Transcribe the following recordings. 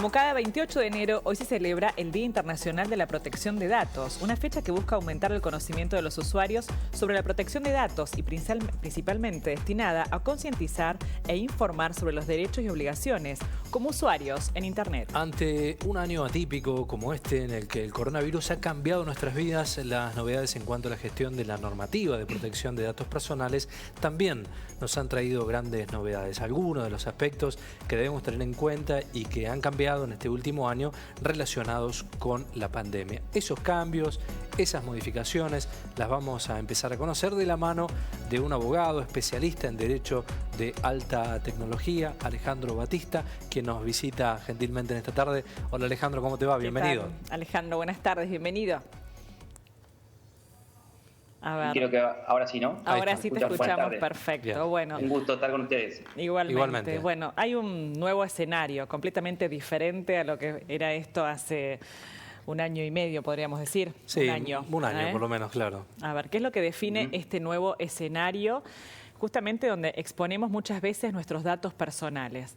Como cada 28 de enero, hoy se celebra el Día Internacional de la Protección de Datos, una fecha que busca aumentar el conocimiento de los usuarios sobre la protección de datos y principalmente destinada a concientizar e informar sobre los derechos y obligaciones como usuarios en Internet. Ante un año atípico como este, en el que el coronavirus ha cambiado nuestras vidas, las novedades en cuanto a la gestión de la normativa de protección de datos personales también nos han traído grandes novedades. Algunos de los aspectos que debemos tener en cuenta y que han cambiado en este último año relacionados con la pandemia. Esos cambios, esas modificaciones, las vamos a empezar a conocer de la mano de un abogado especialista en Derecho de Alta Tecnología, Alejandro Batista, quien nos visita gentilmente en esta tarde. Hola Alejandro, ¿cómo te va? Bienvenido. ¿Qué tal? Alejandro, buenas tardes, bienvenido. A ver. Creo que ahora sí, ¿no? Ahora sí te escuchamos perfecto. Bien. Bueno, Un gusto estar con ustedes. Igualmente. Bueno, hay un nuevo escenario completamente diferente a lo que era esto hace un año y medio, podríamos decir. Sí, un año por lo menos, claro. A ver, ¿qué es lo que define este nuevo escenario? Justamente donde exponemos muchas veces nuestros datos personales.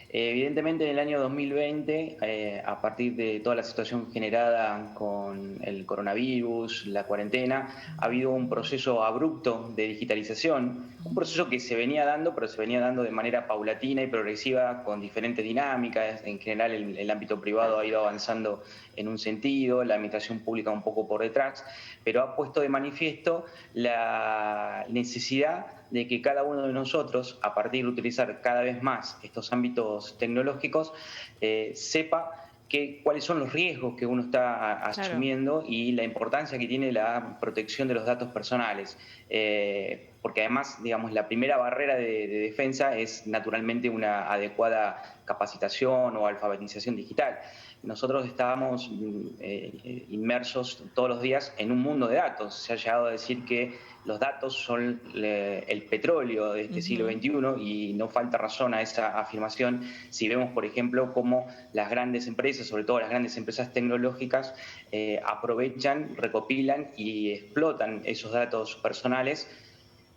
Evidentemente en el año 2020, a partir de toda la situación generada con el coronavirus, la cuarentena, ha habido un proceso abrupto de digitalización, un proceso que se venía dando, pero se venía dando de manera paulatina y progresiva, con diferentes dinámicas. En general el ámbito privado ha ido avanzando en un sentido, la administración pública un poco por detrás, pero ha puesto de manifiesto la necesidad de que cada uno de nosotros, a partir de utilizar cada vez más estos ámbitos tecnológicos, sepa cuáles son los riesgos que uno está asumiendo y la importancia que tiene la protección de los datos personales. Porque además, digamos, la primera barrera de defensa es naturalmente una adecuada capacitación o alfabetización digital. Nosotros estábamos inmersos todos los días en un mundo de datos. Se ha llegado a decir que los datos son el petróleo de este siglo XXI y no falta razón a esa afirmación si vemos, por ejemplo, cómo las grandes empresas, sobre todo las grandes empresas tecnológicas, aprovechan, recopilan y explotan esos datos personales,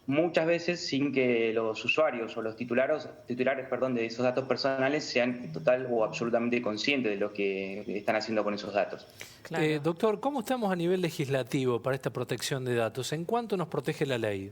muchas veces sin que los usuarios o los titulares de esos datos personales sean total o absolutamente conscientes de lo que están haciendo con esos datos. Claro. Doctor, ¿cómo estamos a nivel legislativo para esta protección de datos? ¿En cuánto nos protege la ley?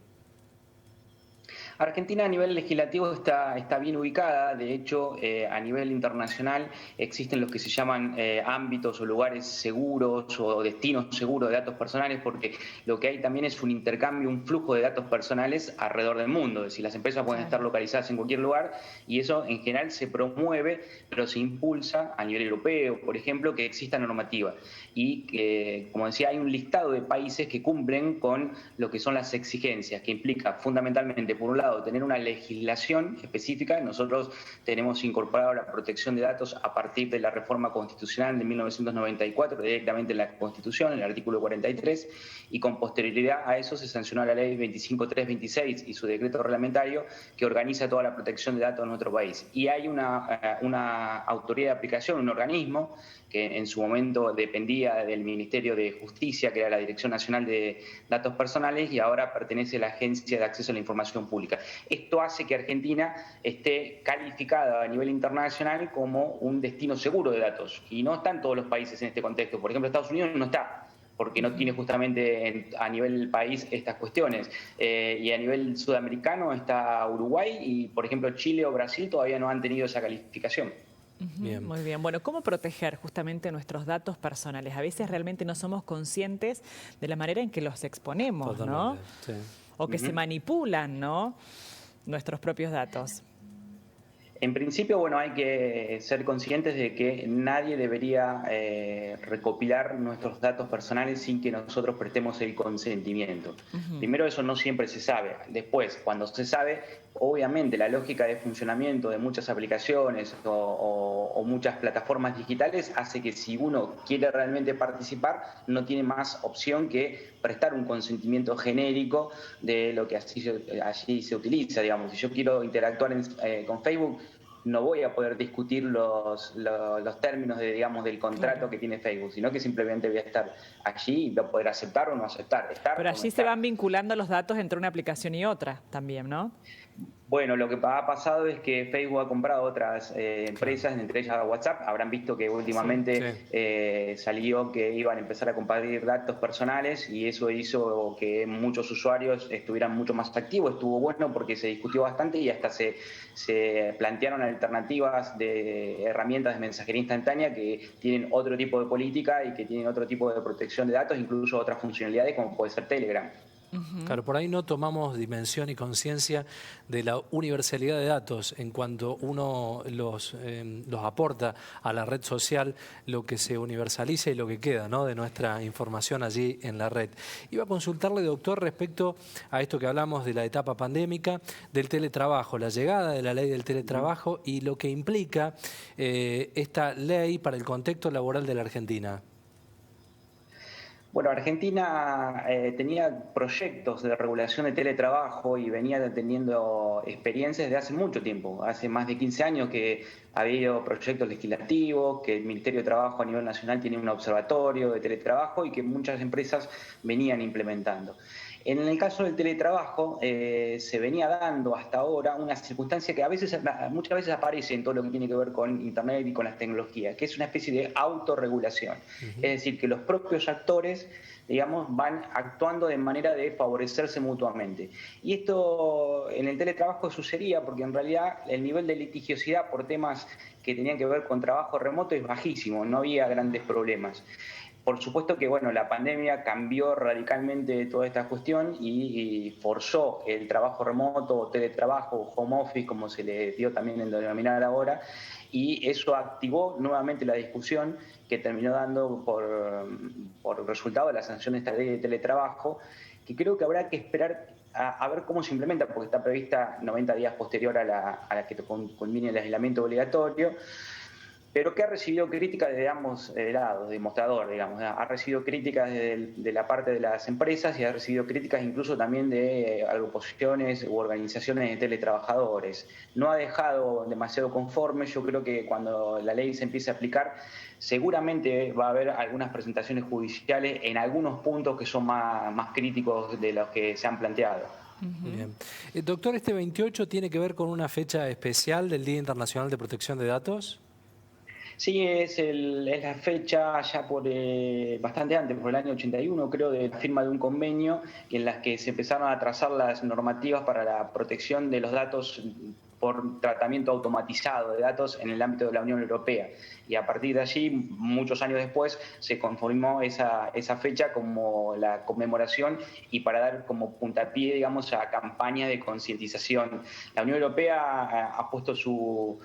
Argentina a nivel legislativo está bien ubicada. De hecho, a nivel internacional existen los que se llaman ámbitos o lugares seguros o destinos seguros de datos personales, porque lo que hay también es un intercambio, un flujo de datos personales alrededor del mundo. Es decir, las empresas pueden estar localizadas en cualquier lugar y eso en general se promueve, pero se impulsa a nivel europeo, por ejemplo, que exista normativa. Y, como decía, hay un listado de países que cumplen con lo que son las exigencias, que implica fundamentalmente, por un lado, tener una legislación específica. Nosotros tenemos incorporado la protección de datos a partir de la reforma constitucional de 1994, directamente en la Constitución, en el artículo 43, y con posterioridad a eso se sancionó la ley 25326 y su decreto reglamentario que organiza toda la protección de datos en nuestro país. Y hay una autoridad de aplicación, un organismo que en su momento dependía del Ministerio de Justicia, que era la Dirección Nacional de Datos Personales, y ahora pertenece a la Agencia de Acceso a la Información Pública. Esto hace que Argentina esté calificada a nivel internacional como un destino seguro de datos, y no están todos los países en este contexto. Por ejemplo, Estados Unidos no está, porque no tiene justamente a nivel país estas cuestiones. Y a nivel sudamericano está Uruguay y, por ejemplo, Chile o Brasil todavía no han tenido esa calificación. Bien. Muy bien. Bueno, ¿cómo proteger justamente nuestros datos personales? A veces realmente no somos conscientes de la manera en que los exponemos, ¿no? Sí. O que se manipulan, ¿no?, nuestros propios datos. En principio, bueno, hay que ser conscientes de que nadie debería recopilar nuestros datos personales sin que nosotros prestemos el consentimiento. Primero, eso no siempre se sabe. Después, cuando se sabe, obviamente la lógica de funcionamiento de muchas aplicaciones o muchas plataformas digitales hace que si uno quiere realmente participar, no tiene más opción que prestar un consentimiento genérico de lo que allí se utiliza. Digamos, si yo quiero interactuar con Facebook, no voy a poder discutir los términos del contrato que tiene Facebook, sino que simplemente voy a estar allí y voy a poder aceptar o no aceptar. Pero allí se van vinculando los datos entre una aplicación y otra también, ¿no? Bueno, lo que ha pasado es que Facebook ha comprado otras empresas, entre ellas WhatsApp. Habrán visto que últimamente salió que iban a empezar a compartir datos personales y eso hizo que muchos usuarios estuvieran mucho más activos. Estuvo bueno porque se discutió bastante y hasta se plantearon alternativas de herramientas de mensajería instantánea que tienen otro tipo de política y que tienen otro tipo de protección de datos, incluso otras funcionalidades como puede ser Telegram. Claro, por ahí no tomamos dimensión y conciencia de la universalidad de datos en cuanto uno los aporta a la red social, lo que se universaliza y lo que queda, ¿no?, de nuestra información allí en la red. Iba a consultarle, doctor, respecto a esto que hablamos de la etapa pandémica, del teletrabajo, la llegada de la ley del teletrabajo y lo que implica esta ley para el contexto laboral de la Argentina. Bueno, Argentina tenía proyectos de regulación de teletrabajo y venía teniendo experiencias desde hace mucho tiempo. Hace más de 15 años que ha habido proyectos legislativos, que el Ministerio de Trabajo a nivel nacional tiene un observatorio de teletrabajo y que muchas empresas venían implementando. En el caso del teletrabajo se venía dando hasta ahora una circunstancia que muchas veces aparece en todo lo que tiene que ver con Internet y con las tecnologías, que es una especie de autorregulación. Es decir, que los propios actores, digamos, van actuando de manera de favorecerse mutuamente. Y esto en el teletrabajo sucedía porque en realidad el nivel de litigiosidad por temas que tenían que ver con trabajo remoto es bajísimo, no había grandes problemas. Por supuesto que bueno, la pandemia cambió radicalmente toda esta cuestión y forzó el trabajo remoto o teletrabajo, home office, como se le dio también en denominar ahora, y eso activó nuevamente la discusión que terminó dando por resultado de la sanción de esta ley de teletrabajo, que creo que habrá que esperar a ver cómo se implementa, porque está prevista 90 días posterior a la que culmine el aislamiento obligatorio, pero que ha recibido críticas de ambos lados, de mostrador, digamos. Ha recibido críticas de la parte de las empresas y ha recibido críticas incluso también de agrupaciones u organizaciones de teletrabajadores. No ha dejado demasiado conforme. Yo creo que cuando la ley se empiece a aplicar, seguramente va a haber algunas presentaciones judiciales en algunos puntos que son más críticos de los que se han planteado. Bien. Doctor, ¿este 28 tiene que ver con una fecha especial del Día Internacional de Protección de Datos? Sí, es la fecha ya por bastante antes, por el año 81, creo, de la firma de un convenio en las que se empezaron a trazar las normativas para la protección de los datos por tratamiento automatizado de datos en el ámbito de la Unión Europea. Y a partir de allí, muchos años después, se conformó esa fecha como la conmemoración y para dar como puntapié, digamos, a campañas de concientización. La Unión Europea ha puesto su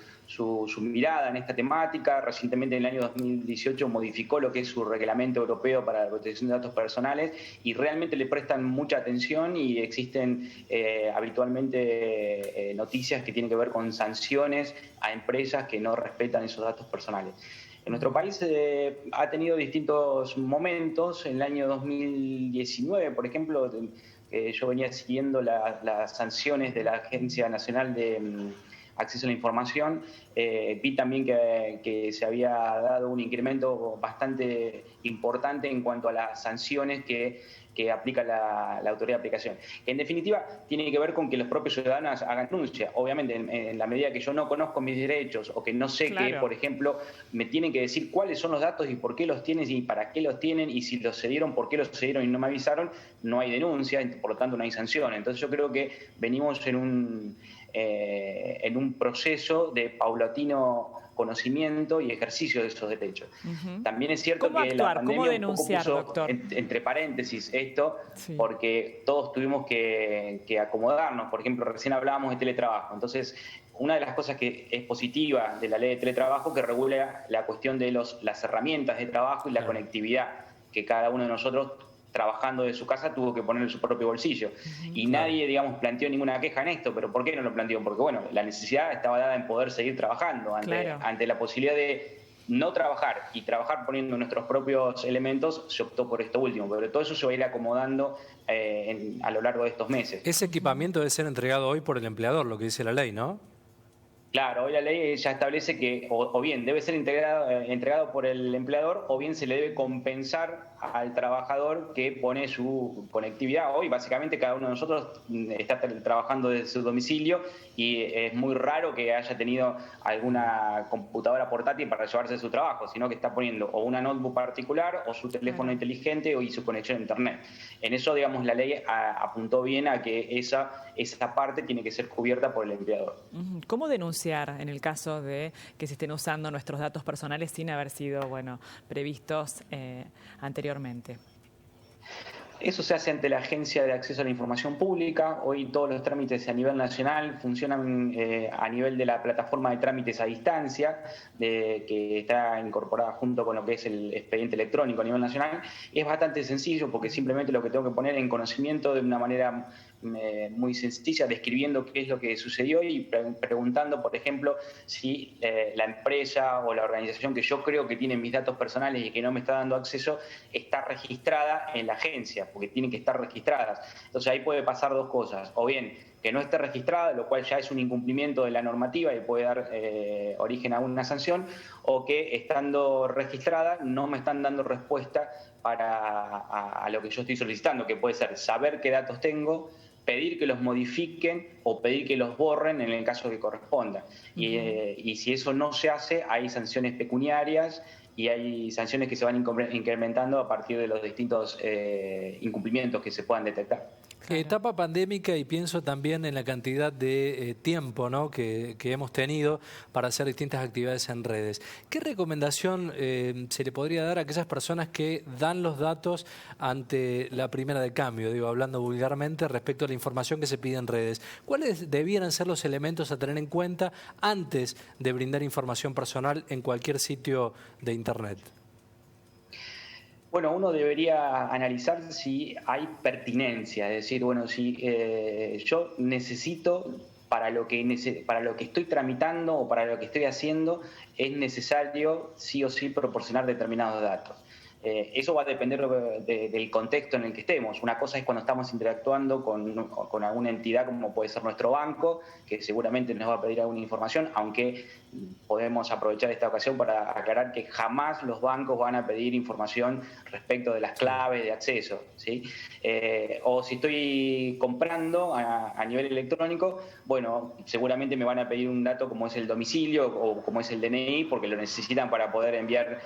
mirada en esta temática. Recientemente, en el año 2018, modificó lo que es su reglamento europeo para la protección de datos personales y realmente le prestan mucha atención y existen habitualmente noticias que tienen que ver con sanciones a empresas que no respetan esos datos personales. En nuestro país ha tenido distintos momentos. En el año 2019, por ejemplo, yo venía siguiendo las sanciones de la Agencia Nacional de Acceso a la Información, vi también que se había dado un incremento bastante importante en cuanto a las sanciones que aplica la autoridad de aplicación. En definitiva, tiene que ver con que los propios ciudadanos hagan denuncia. Obviamente, en la medida que yo no conozco mis derechos o que no sé que, por ejemplo, me tienen que decir cuáles son los datos y por qué los tienen y para qué los tienen y si los cedieron, por qué los cedieron y no me avisaron, no hay denuncia, por lo tanto no hay sanción. Entonces yo creo que venimos en un proceso de paulatino conocimiento y ejercicio de esos derechos. También es cierto que la pandemia ¿Cómo denunciar, puso doctor? Entre paréntesis esto, porque todos tuvimos que acomodarnos. Por ejemplo, recién hablábamos de teletrabajo. Entonces, una de las cosas que es positiva de la ley de teletrabajo que regula la cuestión de las herramientas de trabajo y la conectividad que cada uno de nosotros trabajando de su casa tuvo que poner en su propio bolsillo. Y nadie, digamos, planteó ninguna queja en esto. ¿Pero por qué no lo planteó? Porque, bueno, la necesidad estaba dada en poder seguir trabajando ante la posibilidad de no trabajar y trabajar poniendo nuestros propios elementos. Se optó por esto último, pero todo eso se va a ir acomodando a lo largo de estos meses. Ese equipamiento debe ser entregado hoy por el empleador, lo que dice la ley, ¿no? Claro, hoy la ley ya establece que o bien debe ser entregado por el empleador o bien se le debe compensar al trabajador que pone su conectividad. Hoy básicamente cada uno de nosotros está trabajando desde su domicilio y es muy raro que haya tenido alguna computadora portátil para llevarse a su trabajo, sino que está poniendo o una notebook particular o su teléfono inteligente y su conexión a internet. En eso, digamos, la ley apuntó bien a que esa parte tiene que ser cubierta por el empleador. ¿Cómo denunciar en el caso de que se estén usando nuestros datos personales sin haber sido, previstos anteriormente? Eso se hace ante la Agencia de Acceso a la Información Pública. Hoy todos los trámites a nivel nacional funcionan a nivel de la plataforma de trámites a distancia, que está incorporada junto con lo que es el expediente electrónico a nivel nacional. Es bastante sencillo porque simplemente lo que tengo que poner en conocimiento de una manera muy sencilla, describiendo qué es lo que sucedió y preguntando, por ejemplo, si la empresa o la organización que yo creo que tiene mis datos personales y que no me está dando acceso está registrada en la agencia, porque tienen que estar registradas. Entonces ahí puede pasar dos cosas, o bien que no esté registrada, lo cual ya es un incumplimiento de la normativa y puede dar origen a una sanción, o que estando registrada no me están dando respuesta a lo que yo estoy solicitando, que puede ser saber qué datos tengo, pedir que los modifiquen o pedir que los borren en el caso que corresponda. Y si eso no se hace, hay sanciones pecuniarias y hay sanciones que se van incrementando a partir de los distintos incumplimientos que se puedan detectar. Etapa pandémica, y pienso también en la cantidad de tiempo, ¿no?, que hemos tenido para hacer distintas actividades en redes. ¿Qué recomendación se le podría dar a aquellas personas que dan los datos ante la primera de cambio, hablando vulgarmente, respecto a la información que se pide en redes? ¿Cuáles debieran ser los elementos a tener en cuenta antes de brindar información personal en cualquier sitio de Internet? Bueno, uno debería analizar si hay pertinencia, es decir, si yo necesito, para lo que estoy tramitando o para lo que estoy haciendo, es necesario sí o sí proporcionar determinados datos. Eso va a depender del contexto en el que estemos. Una cosa es cuando estamos interactuando con alguna entidad como puede ser nuestro banco, que seguramente nos va a pedir alguna información, aunque podemos aprovechar esta ocasión para aclarar que jamás los bancos van a pedir información respecto de las claves de acceso, ¿sí? O si estoy comprando a nivel electrónico, seguramente me van a pedir un dato como es el domicilio o como es el DNI, porque lo necesitan para poder enviar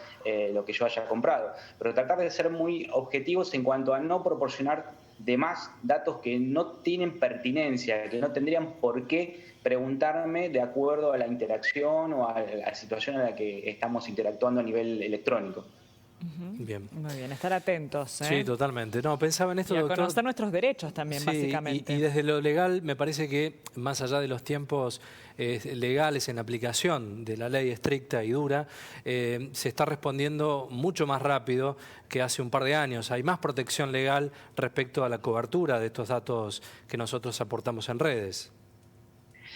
lo que yo haya comprado. Pero tratar de ser muy objetivos en cuanto a no proporcionar demás datos que no tienen pertinencia, que no tendrían por qué preguntarme de acuerdo a la interacción o a la situación en la que estamos interactuando a nivel electrónico. Bien. Muy bien, estar atentos. Sí, totalmente. No, pensaba en esto, y a doctor. conocer nuestros derechos también, básicamente. Y desde lo legal, me parece que, más allá de los tiempos legales en aplicación de la ley estricta y dura, se está respondiendo mucho más rápido que hace un par de años. Hay más protección legal respecto a la cobertura de estos datos que nosotros aportamos en redes.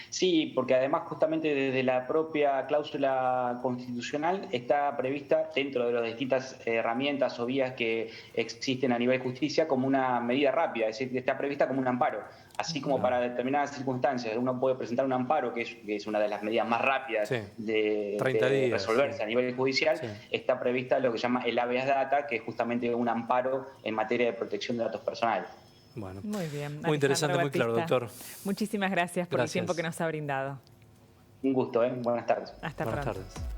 Sí, porque además justamente desde la propia cláusula constitucional está prevista dentro de las distintas herramientas o vías que existen a nivel de justicia como una medida rápida, es decir, está prevista como un amparo. Así como para determinadas circunstancias uno puede presentar un amparo, que es una de las medidas más rápidas de resolverse a nivel judicial, está prevista lo que se llama el habeas data, que es justamente un amparo en materia de protección de datos personales. Bueno, muy bien. Muy interesante, muy claro, doctor. Muchísimas gracias por el tiempo que nos ha brindado. Un gusto, Buenas tardes. Hasta pronto. Buenas tardes.